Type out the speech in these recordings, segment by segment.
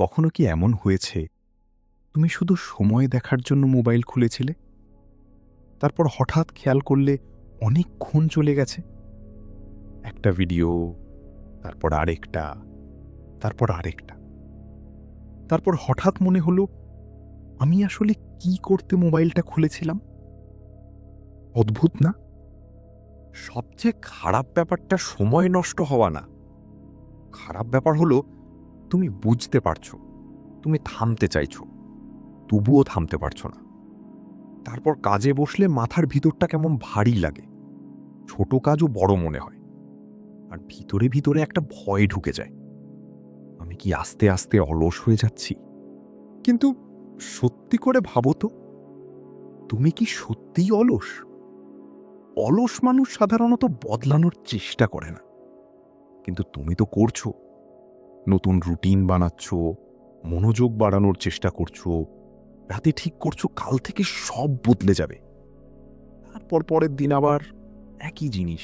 কখনো কি এমন হয়েছে তুমি শুধু সময় দেখার জন্য মোবাইল খুলেছিলে, তারপর হঠাৎ খেয়াল করলে অনেকক্ষণ চলে গেছে? একটা ভিডিও, তারপর আরেকটা, তারপর আরেকটা, তারপর হঠাৎ মনে হলো আমি আসলে কি করতে মোবাইলটা খুলেছিলাম? অদ্ভুত না? সবচেয়ে খারাপ ব্যাপারটা সময় নষ্ট হওয়া না। খারাপ ব্যাপার হলো তুমি বুঝতে পারছো, তুমি থামতে চাইছো, তবুও থামতে পারছো না। তারপর কাজে বসলে মাথার ভিতরটা কেমন ভারী লাগে, ছোট কাজও বড় মনে হয়, আর ভিতরে ভিতরে একটা ভয় ঢুকে যায়। আমি কি আস্তে আস্তে অলস হয়ে যাচ্ছি? কিন্তু সত্যি করে ভাবো তো, তুমি কি সত্যিই অলস? অলস মানুষ সাধারণত বদলানোর চেষ্টা করে না, কিন্তু তুমি তো করছো। নতুন রুটিন বানাচ্ছ, মনোযোগ বাড়ানোর চেষ্টা করছো, রাতে ঠিক করছো কাল থেকে সব বদলে যাবে। তারপর পরের দিন আবার একই জিনিস।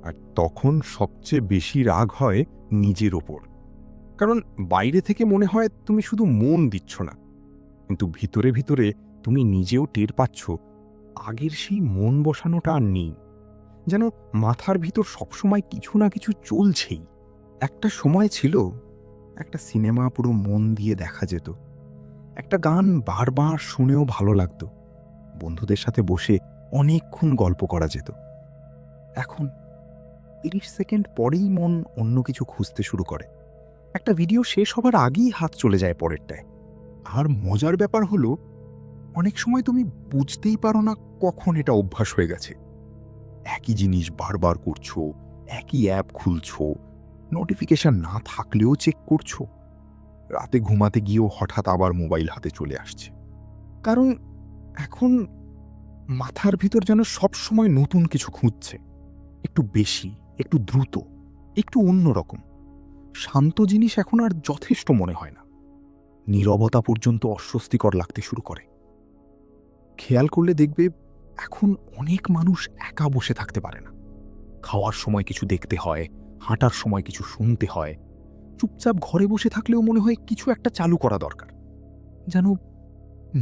আর তখন সবচেয়ে বেশি রাগ হয় নিজের ওপর। কারণ বাইরে থেকে মনে হয় তুমি শুধু মন দিচ্ছ না, কিন্তু ভিতরে ভিতরে তুমি নিজেও টের পাচ্ছ আগের সেই মন বসানোটা আর নেই। যেন মাথার ভিতর সবসময় কিছু না কিছু চলছেই। একটা সময় ছিল, একটা সিনেমা পুরো মন দিয়ে দেখা যেত, একটা গান বারবার শুনেও ভালো লাগতো, বন্ধুদের সাথে বসে অনেকক্ষণ গল্প করা যেত। এখন 30 সেকেন্ড পরেই মন অন্য কিছু খুঁজতে শুরু করে। একটা ভিডিও শেষ হবার আগেই হাত চলে যায় পরেরটায়। আর মজার ব্যাপার হলো, অনেক সময় তুমি বুঝতেই পারো না কখন এটা অভ্যাস হয়ে গেছে। একই জিনিস বারবার করছো, একই অ্যাপ খুলছো, নোটিফিকেশন না থাকলেও চেক করছো, রাতে ঘুমাতে গিয়েও হঠাৎ আবার মোবাইল হাতে চলে আসছে। কারণ এখন মাথার ভিতর যেন সবসময় নতুন কিছু খুঁজছে, একটু বেশি, একটু দ্রুত, একটু অন্যরকম। শান্ত জিনিস এখন আর যথেষ্ট মনে হয় না, নীরবতা পর্যন্ত অস্বস্তিকর লাগতে শুরু করে। খেয়াল করলে দেখবে এখন অনেক মানুষ একা বসে থাকতে পারে না। খাওয়ার সময় কিছু দেখতে হয়, হাঁটার সময় কিছু শুনতে হয়, চুপচাপ ঘরে বসে থাকলেও মনে হয় কিছু একটা চালু করা দরকার। যেন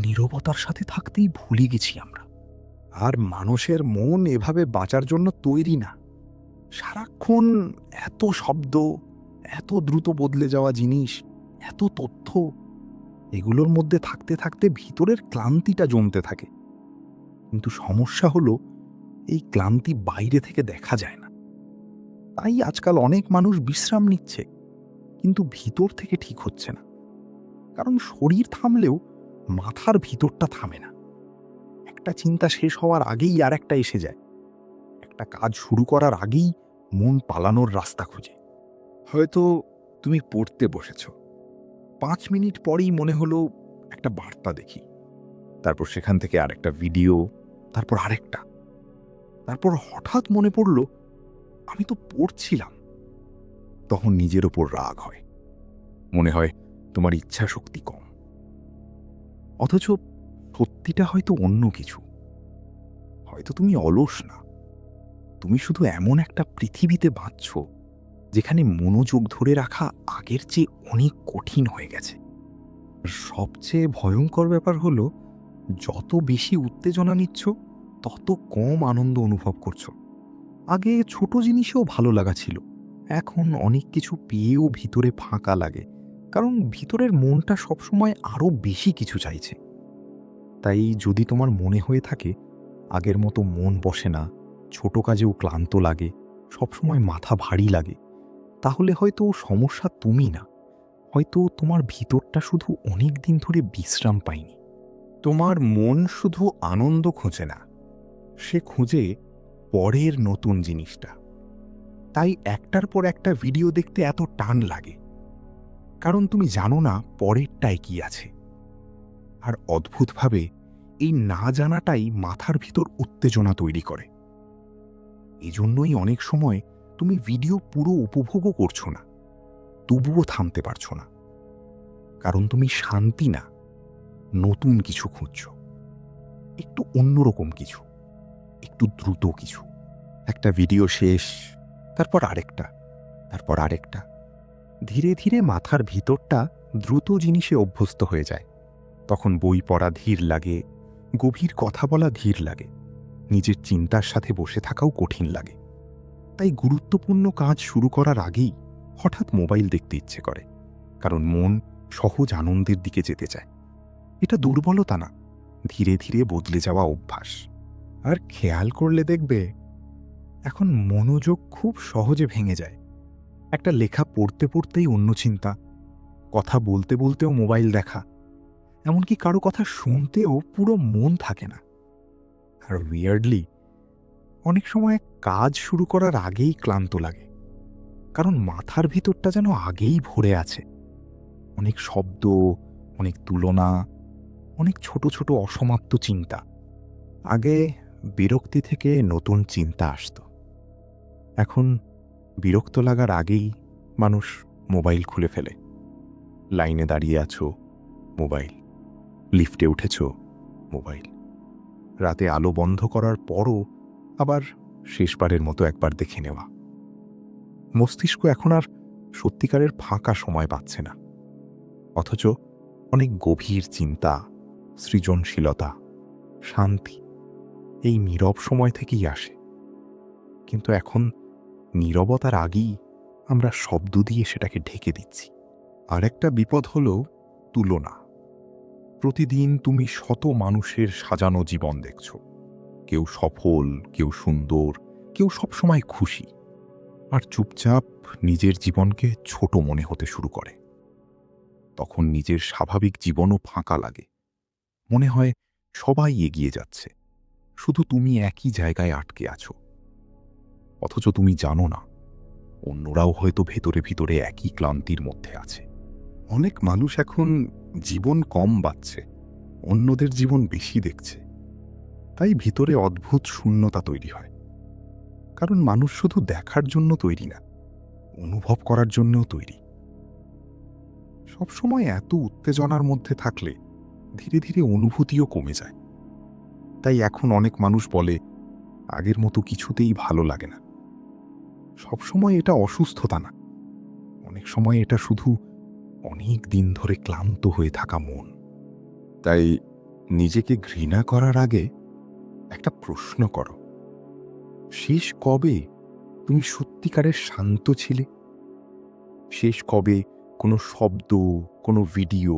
নীরবতার সাথে থাকতেই ভুলে গেছি আমরা। আর মানুষের মন এভাবে বাঁচার জন্য তৈরি না। সারাক্ষণ এত শব্দ, এত দ্রুত বদলে যাওয়া জিনিস, এত তথ্য, এগুলোর মধ্যে থাকতে থাকতে ভিতরের ক্লান্তিটা জমতে থাকে। কিন্তু সমস্যা হলো, এই ক্লান্তি বাইরে থেকে দেখা যায় না। তাই আজকাল অনেক মানুষ বিশ্রাম নিচ্ছে, কিন্তু ভিতর থেকে ঠিক হচ্ছে না। কারণ শরীর থামলেও মাথার ভিতরটা থামে না। একটা চিন্তা শেষ হওয়ার আগেই আর একটা এসে যায়। একটা কাজ শুরু করার আগেই মন পালানোর রাস্তা খুঁজে। হয়তো তুমি পড়তে বসেছ, 5 মিনিট পরেই মনে হলো একটা বার্তা দেখি, তারপর সেখান থেকে আরেকটা ভিডিও, তারপর আরেকটা, তারপর হঠাৎ মনে পড়ল আমি তো পড়ছিলাম। তখন নিজের ওপর রাগ হয়, মনে হয় তোমার ইচ্ছা শক্তি কম। অথচ সত্যিটা হয়তো অন্য কিছু। হয়তো তুমি অলস না, তুমি শুধু এমন একটা পৃথিবীতে বাঁচছ যেখানে মনোযোগ ধরে রাখা আগের চেয়ে অনেক কঠিন হয়ে গেছে। সবচেয়ে ভয়ঙ্কর ব্যাপার হলো, যত বেশি উত্তেজনা নিচ্ছ তত কম আনন্দ অনুভব করছো। আগে ছোট জিনিসেও ভালো লাগা ছিল, এখন অনেক কিছু পেয়েও ভিতরে ফাঁকা লাগে। কারণ ভিতরের মনটা সবসময় আরও বেশি কিছু চাইছে। তাই যদি তোমার মনে হয়ে থাকে আগের মতো মন বসে না, ছোট কাজেও ক্লান্ত লাগে, সবসময় মাথা ভারী লাগে, তাহলে হয়তো সমস্যা তুমি না, হয়তো তোমার ভিতরটা শুধু অনেক দিন ধরে বিশ্রাম পায়নি। তোমার মন শুধু আনন্দ খোঁজে না, সে খোঁজে পরের নতুন জিনিসটা। তাই একটার পর একটা ভিডিও দেখতে এত টান লাগে, কারণ তুমি জানো না পরেরটায় কি আছে। আর অদ্ভুতভাবে এই না জানাটাই মাথার ভিতর উত্তেজনা তৈরি করে। এজন্যই অনেক সময় তুমি ভিডিও পুরো উপভোগও করছো না, তবুও থামতে পারছো না। কারণ তুমি শান্তি না, নতুন কিছু খুঁজছো, একটু অন্যরকম কিছু, একটু দ্রুত কিছু। একটা ভিডিও শেষ, তারপর আরেকটা, তারপর আরেকটা। ধীরে ধীরে মাথার ভিতরটা দ্রুত জিনিসে অভ্যস্ত হয়ে যায়। তখন বই পড়া ধীর লাগে, গভীর কথা বলা ধীর লাগে, নিজের চিন্তার সাথে বসে থাকাও কঠিন লাগে। তাই গুরুত্বপূর্ণ কাজ শুরু করার আগেই হঠাৎ মোবাইল দেখতে ইচ্ছে করে, কারণ মন সহজ আনন্দের দিকে যেতে চায়। এটা দুর্বলতা না, ধীরে ধীরে বদলে যাওয়া অভ্যাস। আর খেয়াল করলে দেখবে এখন মনোযোগ খুব সহজে ভেঙে যায়। একটা লেখা পড়তে পড়তেই অন্য চিন্তা, কথা বলতে বলতেও মোবাইল দেখা, এমনকি কারো কথা শুনতেও পুরো মন থাকে না। আর উইয়ার্ডলি অনেক সময় কাজ শুরু করার আগেই ক্লান্ত লাগে, কারণ মাথার ভিতরটা যেন আগেই ভরে আছে অনেক শব্দ, অনেক তুলনা, অনেক ছোট ছোট অসমাপ্ত চিন্তা। আগে বিরক্তি থেকে নতুন চিন্তা আসতো, এখন বিরক্ত লাগার আগেই মানুষ মোবাইল খুলে ফেলে। লাইনে দাঁড়িয়ে আছো, মোবাইল। লিফটে উঠেছ, মোবাইল। রাতে আলো বন্ধ করার পরও আবার শেষবারের মতো একবার দেখে নেওয়া। মস্তিষ্ক এখন আর সত্যিকারের ফাঁকা সময় পাচ্ছে না, অথচ অনেক গভীর চিন্তা, সৃজনশীলতা, শান্তি এই নীরব সময় থেকেই আসে। কিন্তু এখন নীরবতার আগেই আমরা শব্দ দিয়ে সেটাকে ঢেকে দিচ্ছি। আর একটা বিপদ হলো তুলনা। প্রতিদিন তুমি শত মানুষের সাজানো জীবন দেখছ, কেউ সফল, কেউ সুন্দর, কেউ সবসময় খুশি, আর চুপচাপ নিজের জীবনকে ছোট মনে হতে শুরু করে। তখন নিজের স্বাভাবিক জীবনও ফাঁকা লাগে, মনে হয় সবাই এগিয়ে যাচ্ছে, শুধু তুমি একই জায়গায় আটকে আছো। অথচ তুমি জানো না, অন্যরাও হয়তো ভেতরে ভিতরে একই ক্লান্তির মধ্যে আছে। অনেক মানুষ এখন জীবন কম বাঁচছে, অন্যদের জীবন বেশি দেখছে। তাই ভিতরে অদ্ভুত শূন্যতা তৈরি হয়। কারণ মানুষ শুধু দেখার জন্য তৈরি না, অনুভব করার জন্যও তৈরি। সবসময় এত উত্তেজনার মধ্যে থাকলে ধীরে ধীরে অনুভূতিও কমে যায়। তাই এখন অনেক মানুষ বলে আগের মতো কিছুতেই ভালো লাগে না। সবসময় এটা অসুস্থতা না, অনেক সময় এটা শুধু অনেক দিন ধরে ক্লান্ত হয়ে থাকা মন। তাই নিজেকে ঘৃণা করার আগে একটা প্রশ্ন করো, শেষ কবে তুমি সত্যিকারের শান্ত ছিলে? শেষ কবে কোনো শব্দ, কোনো ভিডিও,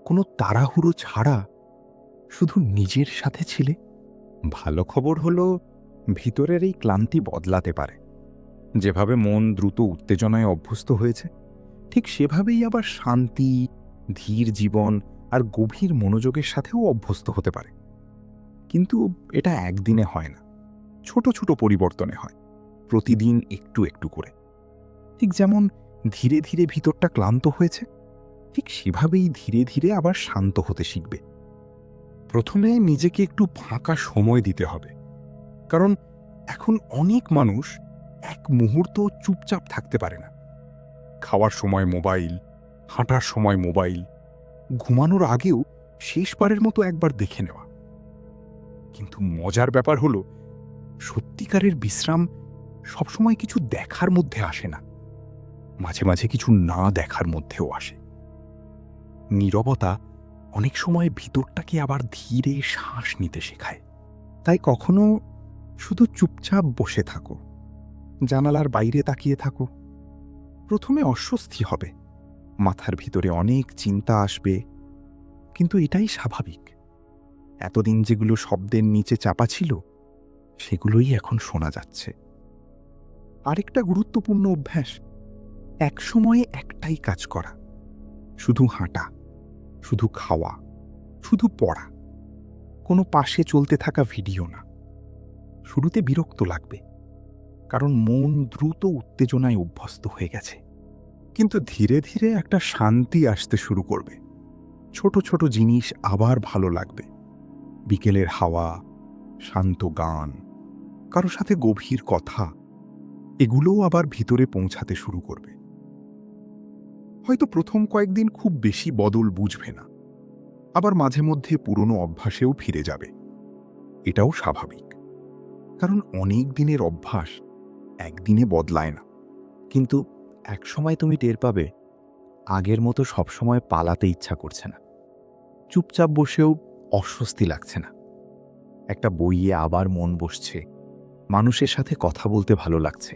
কোনো তাড়াহুড়ো ছাড়া শুধু নিজের সাথে ছিলে? ভালো খবর হলো ভিতরের এই ক্লান্তি বদলাতে পারে। যেভাবে মন দ্রুত উত্তেজনায় অভ্যস্ত হয়েছে, ঠিক সেভাবেই আবার শান্তি, ধীর জীবন আর গভীর মনোযোগের সাথেও অভ্যস্ত হতে পারে। কিন্তু এটা একদিনে হয় না, ছোট ছোট পরিবর্তনে হয়, প্রতিদিন একটু একটু করে। ঠিক যেমন ধীরে ধীরে ভিতরটা ক্লান্ত হয়েছে, ঠিক সেভাবেই ধীরে ধীরে আবার শান্ত হতে শিখবে। প্রথমে নিজেকে একটু ফাঁকা সময় দিতে হবে, কারণ এখন অনেক মানুষ এক মুহূর্ত চুপচাপ থাকতে পারে না। খাওয়ার সময় মোবাইল, হাঁটার সময় মোবাইল, ঘুমানোর আগেও শেষবারের মতো একবার দেখে নেওয়া। কিন্তু মজার ব্যাপার হলো সত্যিকারের বিশ্রাম সবসময় কিছু দেখার মধ্যে আসে না, মাঝে মাঝে কিছু না দেখার মধ্যেও আসে। নীরবতা অনেক সময় ভিতরটাকে আবার ধীরে শ্বাস নিতে শেখায়। তাই কখনো শুধু চুপচাপ বসে থাকো, জানালার বাইরে তাকিয়ে থাকো। প্রথমে অস্বস্তি হবে, মাথার ভিতরে অনেক চিন্তা আসবে, কিন্তু এটাই স্বাভাবিক। এতদিন যেগুলো শব্দের নিচে চাপা ছিল, সেগুলোই এখন শোনা যাচ্ছে। আরেকটা গুরুত্বপূর্ণ অভ্যাস, এক সময়ে একটাই কাজ করা। শুধু হাঁটা, শুধু খাওয়া, শুধু পড়া, কোনো পাশে চলতে থাকা ভিডিও না। শুরুতে বিরক্ত লাগবে, কারণ মন দ্রুত উত্তেজনায় অভ্যস্ত হয়ে গেছে। কিন্তু ধীরে ধীরে একটা শান্তি আসতে শুরু করবে। ছোট ছোট জিনিস আবার ভালো লাগবে। বিকেলের হাওয়া, শান্ত গান, কারো সাথে গভীর কথা, এগুলোও আবার ভিতরে পৌঁছাতে শুরু করবে। হয়তো প্রথম কয়েকদিন খুব বেশি বদল বুঝবে না, আবার মাঝে মধ্যে পুরনো অভ্যাসেও ফিরে যাবে। এটাও স্বাভাবিক, কারণ অনেক দিনের অভ্যাস একদিনে বদলায় না। কিন্তু একসময় তুমি টের পাবে আগের মতো সবসময় পালাতে ইচ্ছা করছে না। চুপচাপ বসেও অস্বস্তি লাগছে না। একটা বইয়ে আবার মন বসছে, মানুষের সাথে কথা বলতে ভালো লাগছে।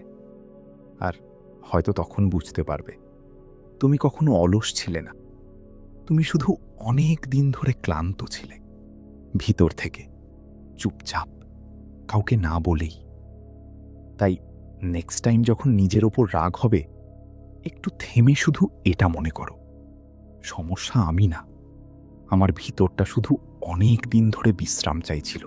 আর হয়তো তখন বুঝতে পারবে তুমি কখনো অলস ছিলে না, তুমি শুধু অনেক দিন ধরে ক্লান্ত ছিলে, ভিতর থেকে, চুপচাপ, কাউকে না বলেই। তাই নেক্সট টাইম যখন নিজের ওপর রাগ হবে, একটু থেমে শুধু এটা মনে করো, সমস্যা আমি না, আমার ভিতরটা শুধু অনেক দিন ধরে বিশ্রাম চাইছিল।